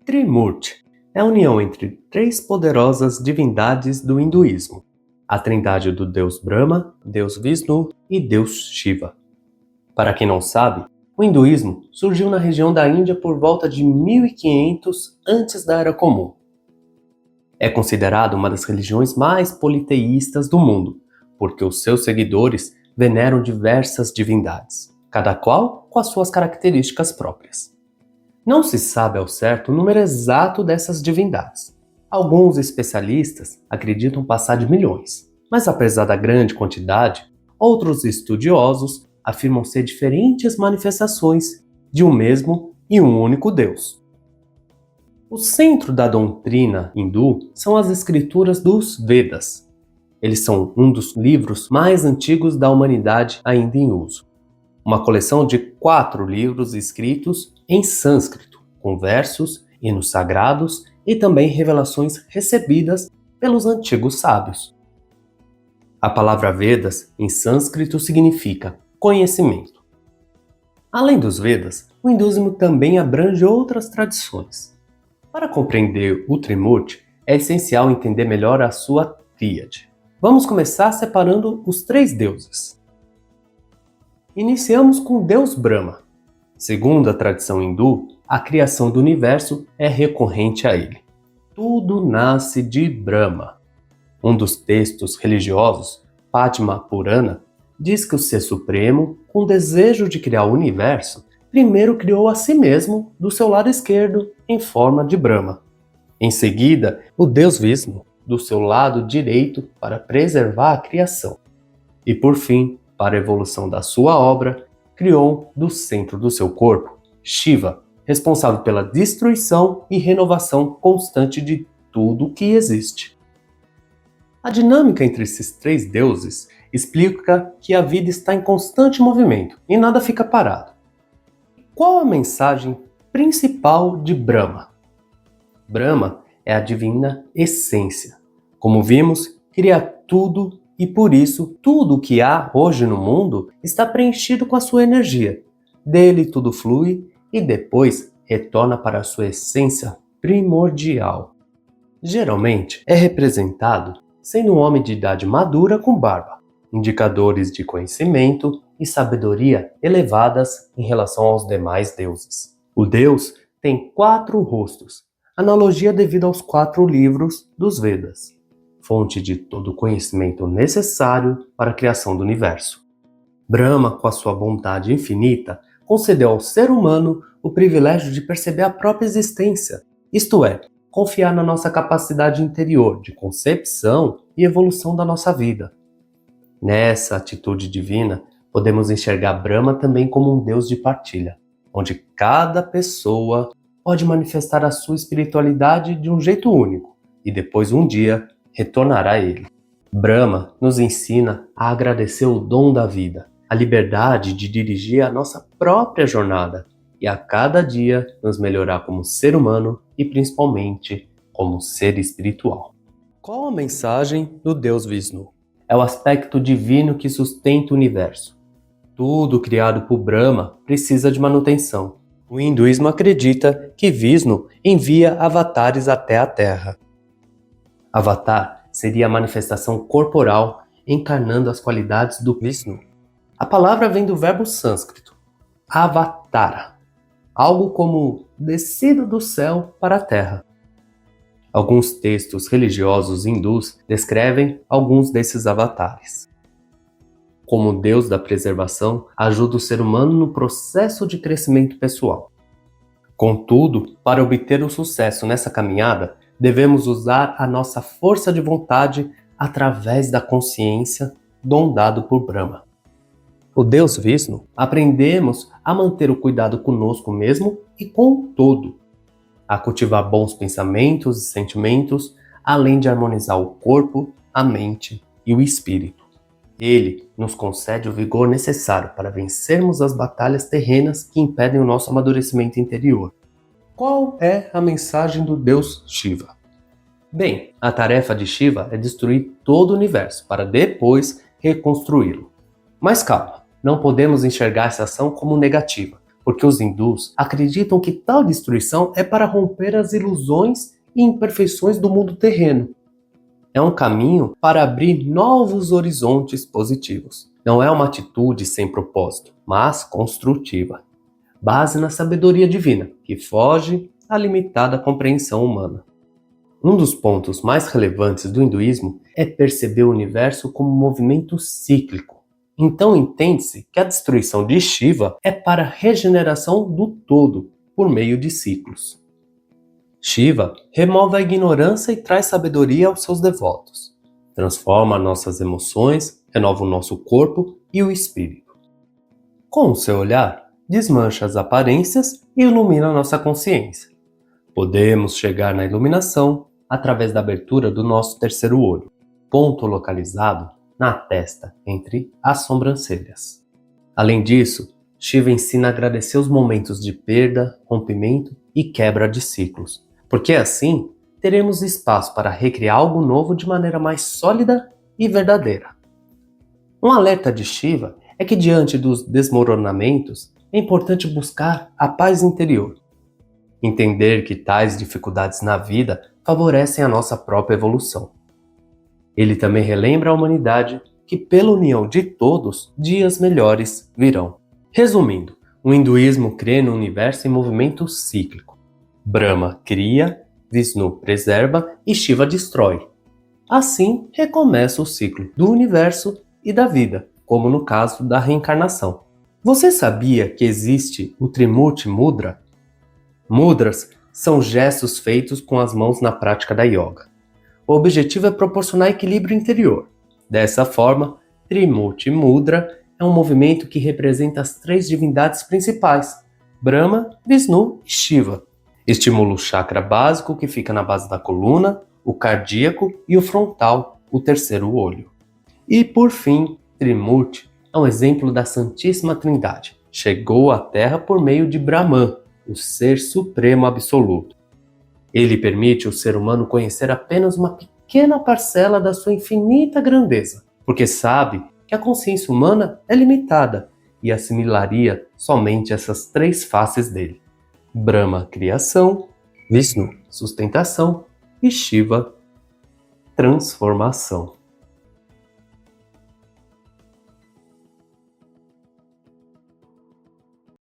Trimurti é a união entre três poderosas divindades do hinduísmo: a trindade do deus Brahma, deus Vishnu e deus Shiva. Para quem não sabe, o hinduísmo surgiu na região da Índia por volta de 1500 antes da Era Comum. É considerado uma das religiões mais politeístas do mundo, porque os seus seguidores veneram diversas divindades, cada qual com as suas características próprias. Não se sabe ao certo o número exato dessas divindades. Alguns especialistas acreditam passar de milhões, mas apesar da grande quantidade, outros estudiosos afirmam ser diferentes manifestações de um mesmo e um único Deus. O centro da doutrina hindu são as escrituras dos Vedas. Eles são um dos livros mais antigos da humanidade ainda em uso. Uma coleção de 4 livros escritos em sânscrito, com versos, hinos sagrados e também revelações recebidas pelos antigos sábios. A palavra Vedas em sânscrito significa conhecimento. Além dos Vedas, o hinduísmo também abrange outras tradições. Para compreender o Trimurti, é essencial entender melhor a sua tríade. Vamos começar separando os 3 deuses. Iniciamos com o deus Brahma. Segundo a tradição hindu, a criação do universo é recorrente a ele. Tudo nasce de Brahma. Um dos textos religiosos, Padma Purana, diz que o Ser Supremo, com o desejo de criar o universo, primeiro criou a si mesmo do seu lado esquerdo em forma de Brahma. Em seguida, o deus Vishnu, do seu lado direito para preservar a criação. E por fim, para a evolução da sua obra, criou do centro do seu corpo Shiva, responsável pela destruição e renovação constante de tudo o que existe. A dinâmica entre esses 3 deuses explica que a vida está em constante movimento e nada fica parado. Qual a mensagem principal de Brahma? Brahma é a divina essência. Como vimos, cria tudo e por isso tudo o que há hoje no mundo está preenchido com a sua energia. Dele tudo flui e depois retorna para a sua essência primordial. Geralmente é representado sendo um homem de idade madura com barba, indicadores de conhecimento e sabedoria elevadas em relação aos demais deuses. O deus tem 4 rostos, analogia devido aos 4 livros dos Vedas, fonte de todo o conhecimento necessário para a criação do universo. Brahma, com a sua bondade infinita, concedeu ao ser humano o privilégio de perceber a própria existência, isto é, confiar na nossa capacidade interior de concepção e evolução da nossa vida. Nessa atitude divina, podemos enxergar Brahma também como um Deus de partilha, onde cada pessoa pode manifestar a sua espiritualidade de um jeito único e depois um dia retornará a ele. Brahma nos ensina a agradecer o dom da vida, a liberdade de dirigir a nossa própria jornada e a cada dia nos melhorar como ser humano e principalmente como ser espiritual. Qual a mensagem do Deus Vishnu? É o aspecto divino que sustenta o universo. Tudo criado por Brahma precisa de manutenção. O hinduísmo acredita que Vishnu envia avatares até a Terra. Avatar seria a manifestação corporal encarnando as qualidades do Vishnu. A palavra vem do verbo sânscrito, avatara, algo como descido do céu para a terra. Alguns textos religiosos hindus descrevem alguns desses avatares. Como Deus da preservação, ajuda o ser humano no processo de crescimento pessoal. Contudo, para obter o sucesso nessa caminhada, devemos usar a nossa força de vontade através da consciência, dom dado por Brahma. O Deus Vishnu, aprendemos a manter o cuidado conosco mesmo e com o todo, a cultivar bons pensamentos e sentimentos, além de harmonizar o corpo, a mente e o espírito. Ele nos concede o vigor necessário para vencermos as batalhas terrenas que impedem o nosso amadurecimento interior. Qual é a mensagem do Deus Shiva? Bem, a tarefa de Shiva é destruir todo o universo para depois reconstruí-lo. Mas calma, não podemos enxergar essa ação como negativa, porque os hindus acreditam que tal destruição é para romper as ilusões e imperfeições do mundo terreno. É um caminho para abrir novos horizontes positivos. Não é uma atitude sem propósito, mas construtiva. Base na sabedoria divina, que foge à limitada compreensão humana. Um dos pontos mais relevantes do hinduísmo é perceber o universo como um movimento cíclico. Então entende-se que a destruição de Shiva é para a regeneração do todo, por meio de ciclos. Shiva remove a ignorância e traz sabedoria aos seus devotos. Transforma nossas emoções, renova o nosso corpo e o espírito. Com o seu olhar, desmancha as aparências e ilumina nossa consciência. Podemos chegar na iluminação através da abertura do nosso terceiro olho, ponto localizado na testa entre as sobrancelhas. Além disso, Shiva ensina a agradecer os momentos de perda, rompimento e quebra de ciclos, porque assim teremos espaço para recriar algo novo de maneira mais sólida e verdadeira. Um alerta de Shiva é que diante dos desmoronamentos é importante buscar a paz interior. Entender que tais dificuldades na vida favorecem a nossa própria evolução. Ele também relembra a humanidade que, pela união de todos, dias melhores virão. Resumindo, o hinduísmo crê no universo em movimento cíclico. Brahma cria, Vishnu preserva e Shiva destrói. Assim, recomeça o ciclo do universo e da vida, como no caso da reencarnação. Você sabia que existe o Trimurti Mudra? Mudras são gestos feitos com as mãos na prática da yoga. O objetivo é proporcionar equilíbrio interior. Dessa forma, Trimurti Mudra é um movimento que representa as três divindades principais, Brahma, Vishnu e Shiva. Estimula o chakra básico que fica na base da coluna, o cardíaco e o frontal, o terceiro olho. E por fim, Trimurti é um exemplo da Santíssima Trindade. Chegou à Terra por meio de Brahman, o Ser Supremo Absoluto. Ele permite ao ser humano conhecer apenas uma pequena parcela da sua infinita grandeza, porque sabe que a consciência humana é limitada e assimilaria somente essas três faces dele. Brahma, criação, Vishnu, sustentação e Shiva, transformação.